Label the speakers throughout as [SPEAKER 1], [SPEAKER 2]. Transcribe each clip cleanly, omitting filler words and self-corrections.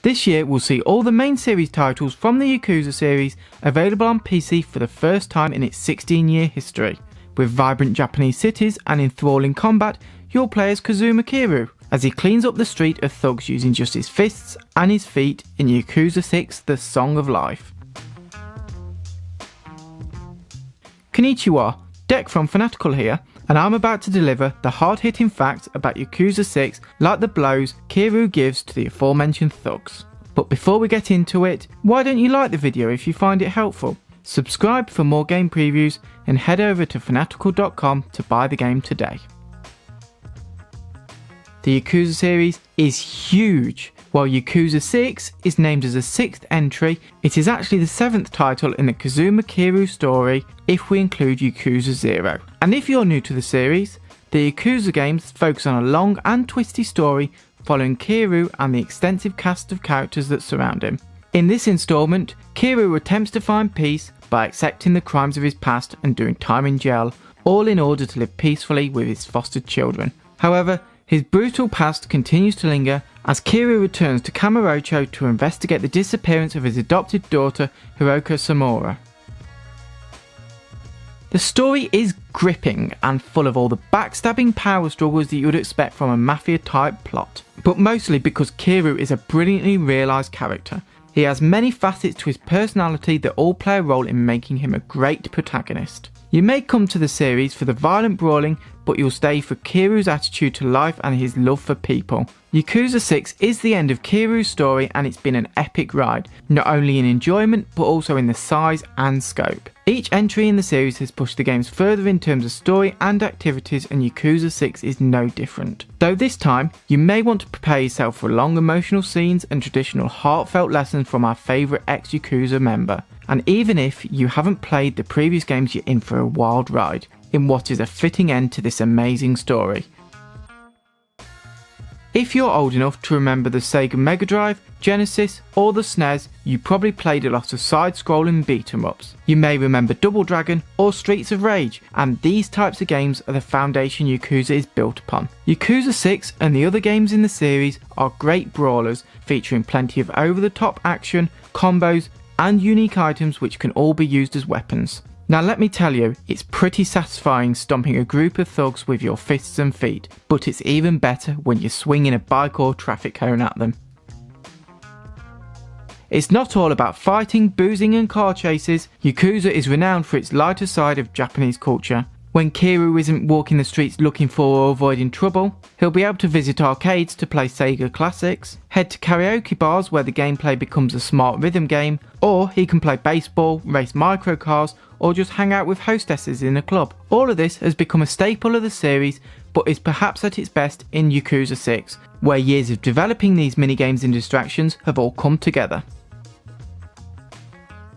[SPEAKER 1] This year we'll see all the main series titles from the Yakuza series available on PC for the first time in its 16-year history. With vibrant Japanese cities and enthralling combat, you'll play as Kazuma Kiryu as he cleans up the street of thugs using just his fists and his feet in Yakuza 6 The Song of Life. Konnichiwa, Deck from Fanatical here, and I'm about to deliver the hard-hitting facts about Yakuza 6 like the blows Kiryu gives to the aforementioned thugs. But before we get into it, why don't you like the video if you find it helpful? Subscribe for more game previews and head over to fanatical.com to buy the game today. The Yakuza series is huge. While Yakuza 6 is named as a 6th entry, it is actually the 7th title in the Kazuma Kiryu story if we include Yakuza 0. And if you're new to the series, the Yakuza games focus on a long and twisty story following Kiryu and the extensive cast of characters that surround him. In this installment, Kiryu attempts to find peace by accepting the crimes of his past and doing time in jail, all in order to live peacefully with his fostered children. However, his brutal past continues to linger as Kiryu returns to Kamurocho to investigate the disappearance of his adopted daughter, Hiroka Samura. The story is gripping and full of all the backstabbing power struggles that you would expect from a mafia-type plot, but mostly because Kiryu is a brilliantly realised character. He has many facets to his personality that all play a role in making him a great protagonist. You may come to the series for the violent brawling, but you'll stay for Kiryu's attitude to life and his love for people. Yakuza 6 is the end of Kiryu's story and it's been an epic ride, not only in enjoyment but also in the size and scope. Each entry in the series has pushed the games further in terms of story and activities, and Yakuza 6 is no different. Though this time, you may want to prepare yourself for long emotional scenes and traditional heartfelt lessons from our favourite ex-Yakuza member. And even if you haven't played the previous games, you're in for a wild ride in what is a fitting end to this amazing story. If you're old enough to remember the Sega Mega Drive, Genesis or the SNES, you probably played a lot of side-scrolling beat-em-ups. You may remember Double Dragon or Streets of Rage, and these types of games are the foundation Yakuza is built upon. Yakuza 6 and the other games in the series are great brawlers, featuring plenty of over-the-top action, combos and unique items which can all be used as weapons. Now let me tell you, it's pretty satisfying stomping a group of thugs with your fists and feet, but it's even better when you're swinging a bike or traffic cone at them. It's not all about fighting, boozing and car chases. Yakuza is renowned for its lighter side of Japanese culture. When Kiryu isn't walking the streets looking for or avoiding trouble, he'll be able to visit arcades to play Sega classics, head to karaoke bars where the gameplay becomes a smart rhythm game, or he can play baseball, race microcars, or just hang out with hostesses in a club. All of this has become a staple of the series, but is perhaps at its best in Yakuza 6, where years of developing these minigames and distractions have all come together.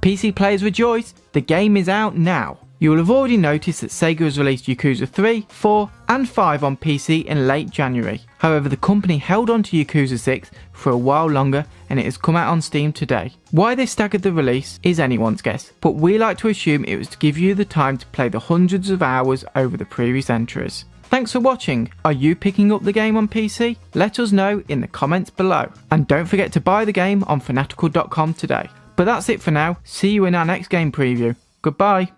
[SPEAKER 1] PC players rejoice, the game is out now. You will have already noticed that Sega has released Yakuza 3, 4 and 5 on PC in late January. However, the company held on to Yakuza 6 for a while longer and it has come out on Steam today. Why they staggered the release is anyone's guess, but we like to assume it was to give you the time to play the hundreds of hours over the previous entries. Thanks for watching. Are you picking up the game on PC? Let us know in the comments below. And don't forget to buy the game on fanatical.com today. But that's it for now. See you in our next game preview. Goodbye.